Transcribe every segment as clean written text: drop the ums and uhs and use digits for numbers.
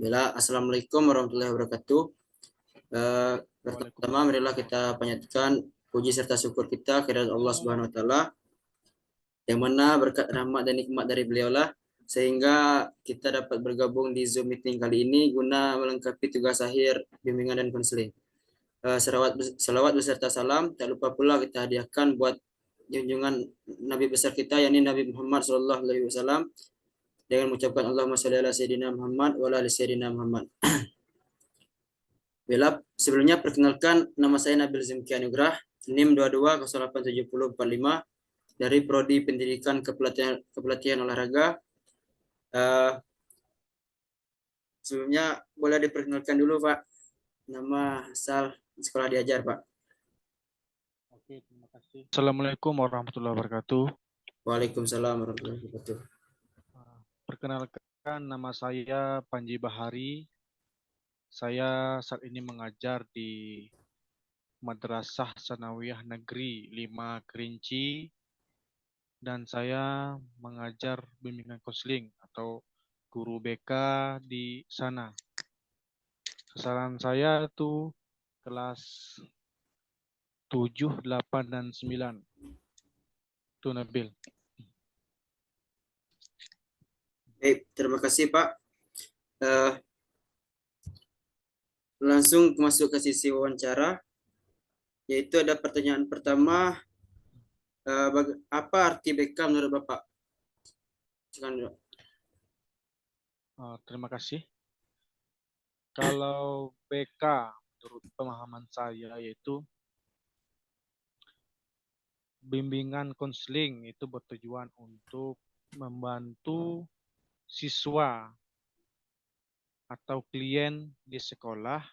Assalamualaikum warahmatullahi wabarakatuh. Eh, Pertama, Waalaikumsalam marilah kita warahmatullahi wabarakatuh. panjatkan puji serta syukur kita kepada Allah Subhanahu wa taala yang mana berkat rahmat dan nikmat dari beliaulah sehingga kita dapat bergabung di Zoom meeting kali ini guna melengkapi tugas akhir bimbingan dan konseling. Salawat beserta salam tak lupa pula kita hadiahkan buat junjungan Nabi besar kita yakni Nabi Muhammad SAW dengan mengucapkan Allahumma shalli ala sayyidina Muhammad wa ala ali sayyidina Muhammad. Sebelumnya perkenalkan nama saya Nabil Zimki Anugrah, NIM 22087045 dari Prodi Pendidikan Kepelatihan Olahraga. Uh, Sebelumnya boleh diperkenalkan dulu Pak, nama asal sekolah diajar Pak. Oke, terima kasih. Assalamualaikum warahmatullahi wabarakatuh. Waalaikumsalam warahmatullahi wabarakatuh. Perkenalkan, nama saya Panji Bahari. Saya saat ini mengajar di Madrasah Sanawiyah Negeri 5 Kerinci dan saya mengajar bimbingan konseling atau guru BK di sana. Sasaran saya itu kelas 7, 8, dan 9. Itu Nabil. Terima kasih Pak. Langsung masuk ke sisi wawancara, yaitu ada pertanyaan pertama, apa arti BK menurut Bapak? Silakan. Terima kasih. Kalau BK menurut pemahaman saya yaitu bimbingan konseling itu bertujuan untuk membantu siswa atau klien di sekolah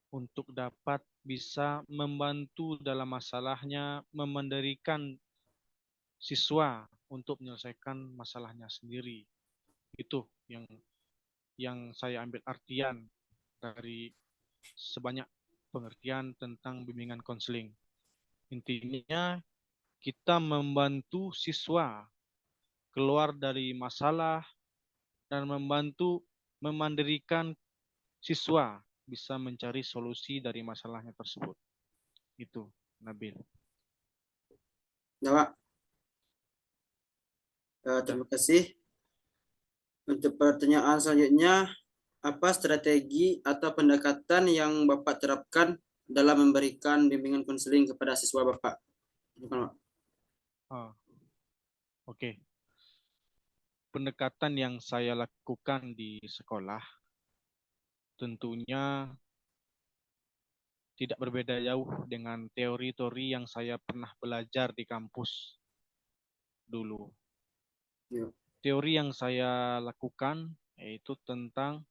untuk dapat bisa membantu dalam masalahnya, memendirikan siswa untuk menyelesaikan masalahnya sendiri. Itu yang saya ambil artian dari sebanyak pengertian tentang bimbingan konseling. Intinya kita membantu siswa keluar dari masalah dan membantu memandirikan siswa bisa mencari solusi dari masalahnya tersebut. Itu, Nabil. Ya, Pak. Terima kasih. Untuk pertanyaan selanjutnya, apa strategi atau pendekatan yang Bapak terapkan dalam memberikan bimbingan konseling kepada siswa Bapak? Oke. Pendekatan yang saya lakukan di sekolah tentunya tidak berbeda jauh dengan teori-teori yang saya pernah belajar di kampus dulu. Ya. Teori yang saya lakukan yaitu tentang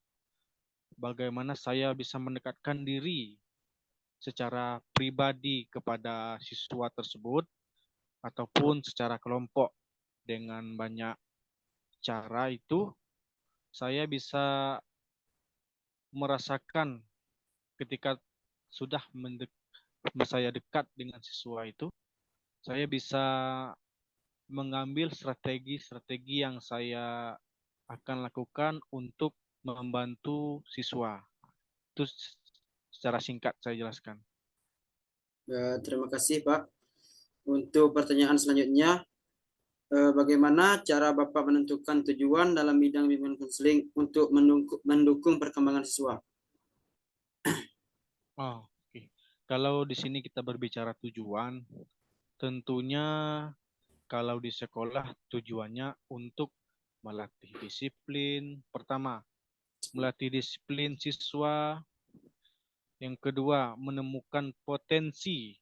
bagaimana saya bisa mendekatkan diri secara pribadi kepada siswa tersebut ataupun secara kelompok. Dengan banyak cara itu saya bisa merasakan ketika sudah saya dekat dengan siswa itu, saya bisa mengambil strategi-strategi yang saya akan lakukan untuk membantu siswa. Itu secara singkat saya jelaskan. Terima kasih Pak. Untuk pertanyaan selanjutnya, bagaimana cara Bapak menentukan tujuan dalam bidang bimbingan konseling untuk mendukung perkembangan siswa? Oke. Kalau di sini kita berbicara tujuan, tentunya kalau di sekolah tujuannya untuk melatih disiplin. Pertama, melatih disiplin siswa. Yang kedua, menemukan potensi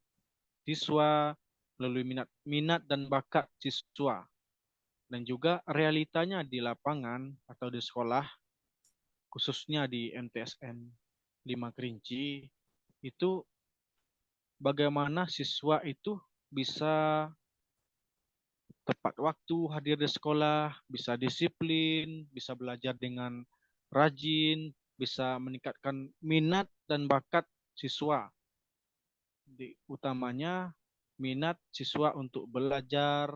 siswa melalui minat dan bakat siswa. Dan juga realitanya di lapangan atau di sekolah, khususnya di MTSN 5 Kerinci, itu bagaimana siswa itu bisa tepat waktu hadir di sekolah, bisa disiplin, bisa belajar dengan rajin, bisa meningkatkan minat dan bakat siswa. Utamanya minat siswa untuk belajar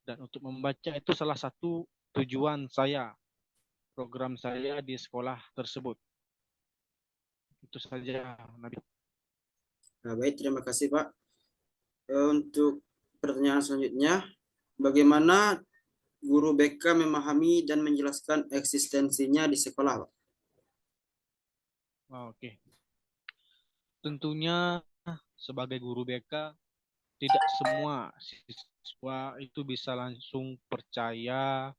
dan untuk membaca itu salah satu tujuan saya program saya di sekolah tersebut. Itu saja, Nabi. Nah, baik, terima kasih Pak. Untuk pertanyaan selanjutnya, bagaimana guru BK memahami dan menjelaskan eksistensinya di sekolah, Pak? Oke. Tentunya sebagai guru BK, tidak semua siswa itu bisa langsung percaya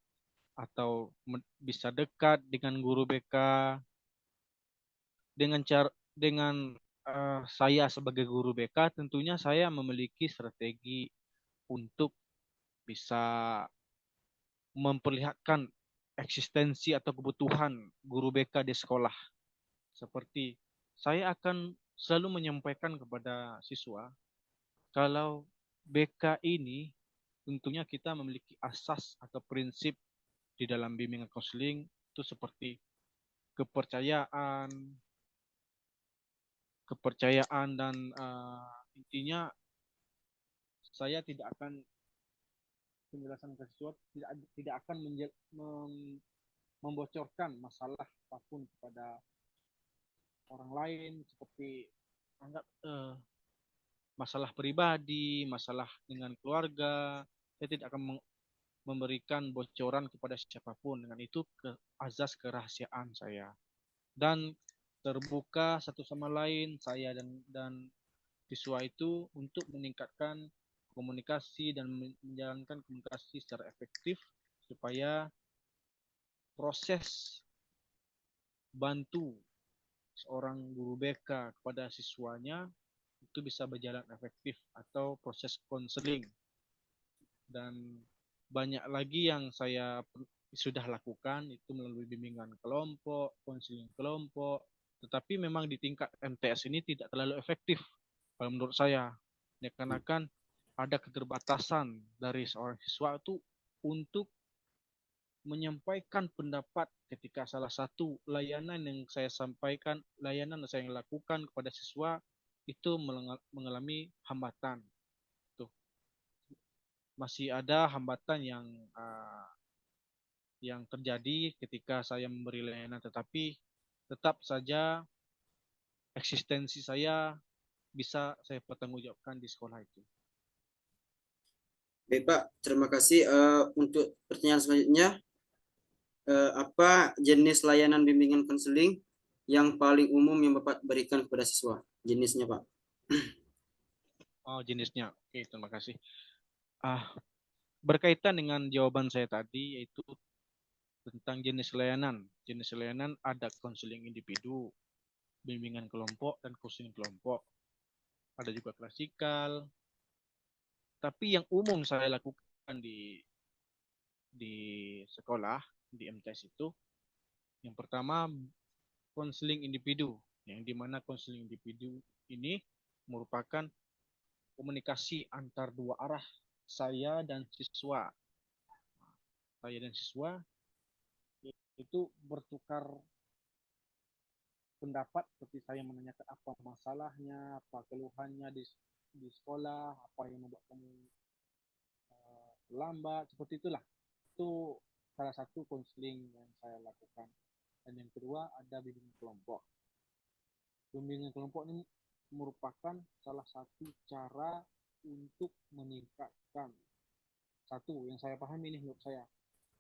atau bisa dekat dengan guru BK dengan saya sebagai guru BK. Tentunya saya memiliki strategi untuk bisa memperlihatkan eksistensi atau kebutuhan guru BK di sekolah. Seperti saya akan selalu menyampaikan kepada siswa kalau BK ini tentunya kita memiliki asas atau prinsip di dalam bimbingan konseling itu seperti kepercayaan, kepercayaan dan intinya saya tidak akan penjelasan ke siswa tidak akan membocorkan masalah apapun kepada orang lain seperti anggap masalah pribadi, masalah dengan keluarga. Saya tidak akan memberikan bocoran kepada siapapun. Dengan itu azas kerahasiaan saya. Dan terbuka satu sama lain saya dan siswa itu untuk meningkatkan komunikasi dan menjalankan komunikasi secara efektif supaya proses bantu seorang guru BK kepada siswanya itu bisa berjalan efektif atau proses konseling. Dan banyak lagi yang saya sudah lakukan itu melalui bimbingan kelompok, konseling kelompok, tetapi memang di tingkat MTS ini tidak terlalu efektif kalau menurut saya. Ya, karena kan ada keterbatasan dari seorang siswa itu untuk menyampaikan pendapat ketika salah satu layanan yang saya sampaikan, layanan yang saya lakukan kepada siswa itu mengalami hambatan. Tuh, masih ada hambatan yang terjadi ketika saya memberi layanan, tetapi tetap saja eksistensi saya bisa saya pertanggungjawabkan di sekolah itu. Baik Pak, terima kasih. Untuk pertanyaan selanjutnya, apa jenis layanan bimbingan konseling yang paling umum yang Bapak berikan kepada siswa? Jenisnya Pak. Oh, jenisnya. Oke, terima kasih. Berkaitan dengan jawaban saya tadi, yaitu tentang jenis layanan. Jenis layanan ada konseling individu, bimbingan kelompok, dan konseling kelompok. Ada juga klasikal. Tapi yang umum saya lakukan di sekolah, di MTS itu, yang pertama konseling individu, yang dimana konseling individu ini merupakan komunikasi antar dua arah saya dan siswa. Saya dan siswa itu bertukar pendapat seperti saya menanyakan apa masalahnya, apa keluhannya di sekolah, apa yang membuat kamu lambat, seperti itulah. Itu salah satu konseling yang saya lakukan. Dan yang kedua ada bimbingan kelompok. Bimbingan kelompok ini merupakan salah satu cara untuk meningkatkan satu yang saya pahami ini menurut saya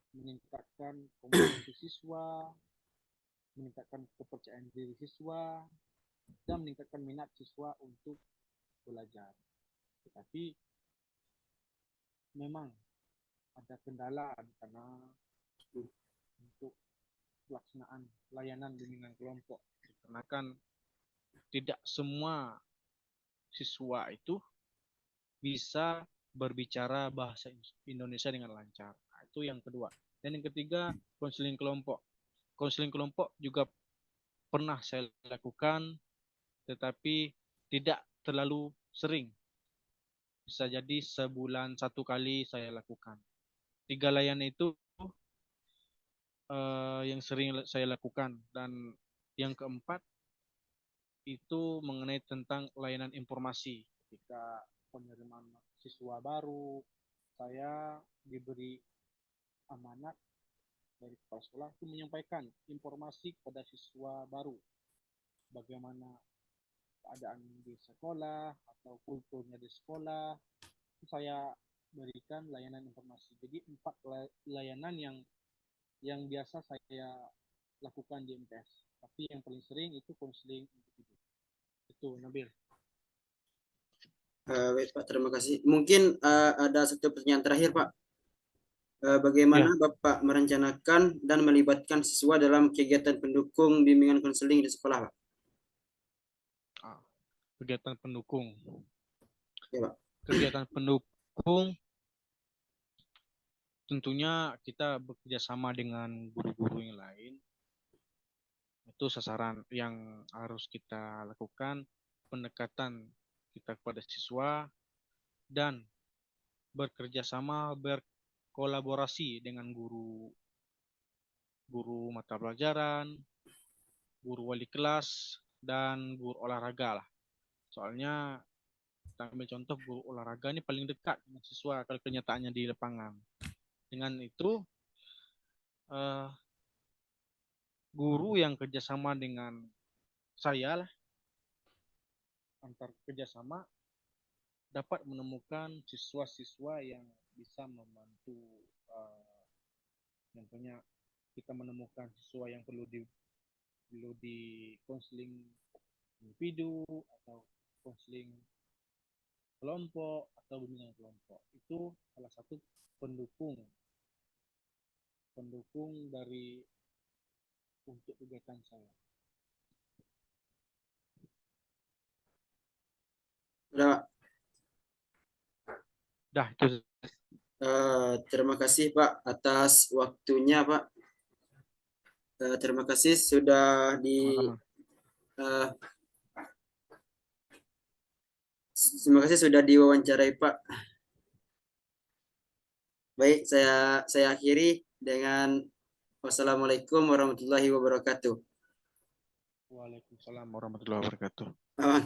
meningkatkan komunikasi siswa, meningkatkan kepercayaan diri siswa, dan meningkatkan minat siswa untuk belajar. Tetapi memang ada kendala karena untuk pelaksanaan layanan bimbingan kelompok. Karena kan tidak semua siswa itu bisa berbicara bahasa Indonesia dengan lancar. Nah, itu yang kedua. Dan yang ketiga, konseling kelompok. Konseling kelompok juga pernah saya lakukan, tetapi tidak terlalu sering. Bisa jadi sebulan satu kali saya lakukan. 3 layanan itu yang sering saya lakukan. Dan yang keempat itu mengenai tentang layanan informasi. Ketika penerimaan siswa baru, saya diberi amanat dari kepala sekolah itu menyampaikan informasi kepada siswa baru, bagaimana keadaan di sekolah atau kulturnya di sekolah. Itu saya berikan layanan informasi. Jadi 4 layanan yang biasa saya lakukan di MTS. Tapi yang paling sering itu konseling individu. Itu Nabil. Baik, Pak, terima kasih. Mungkin ada satu pertanyaan terakhir, Pak. Bagaimana Ya, Bapak merencanakan dan melibatkan siswa dalam kegiatan pendukung bimbingan konseling di sekolah, Pak? kegiatan pendukung. Ya, Pak. Kegiatan pendukung tentunya kita bekerja sama dengan guru-guru yang lain. Itu sasaran yang harus kita lakukan, pendekatan kita kepada siswa, dan bekerja sama, berkolaborasi dengan guru mata pelajaran, guru wali kelas, dan guru olahraga lah. Soalnya kita ambil contoh guru olahraga ini paling dekat dengan siswa kalau kenyataannya di lapangan. Dengan itu, guru yang kerjasama dengan saya lah, antar kerjasama dapat menemukan siswa-siswa yang bisa membantu, contohnya kita menemukan siswa yang perlu di konseling individu atau konseling kelompok atau bimbingan kelompok. Itu salah satu pendukung dari untuk kegiatan saya. Udah, Pak. Dah itu. Terima kasih, Pak, atas waktunya, Pak. Terima kasih sudah Sama-sama. eh, terima kasih sudah diwawancarai, Pak. Baik, saya akhiri dengan wassalamualaikum warahmatullahi wabarakatuh. Waalaikumsalam warahmatullahi wabarakatuh. Ah,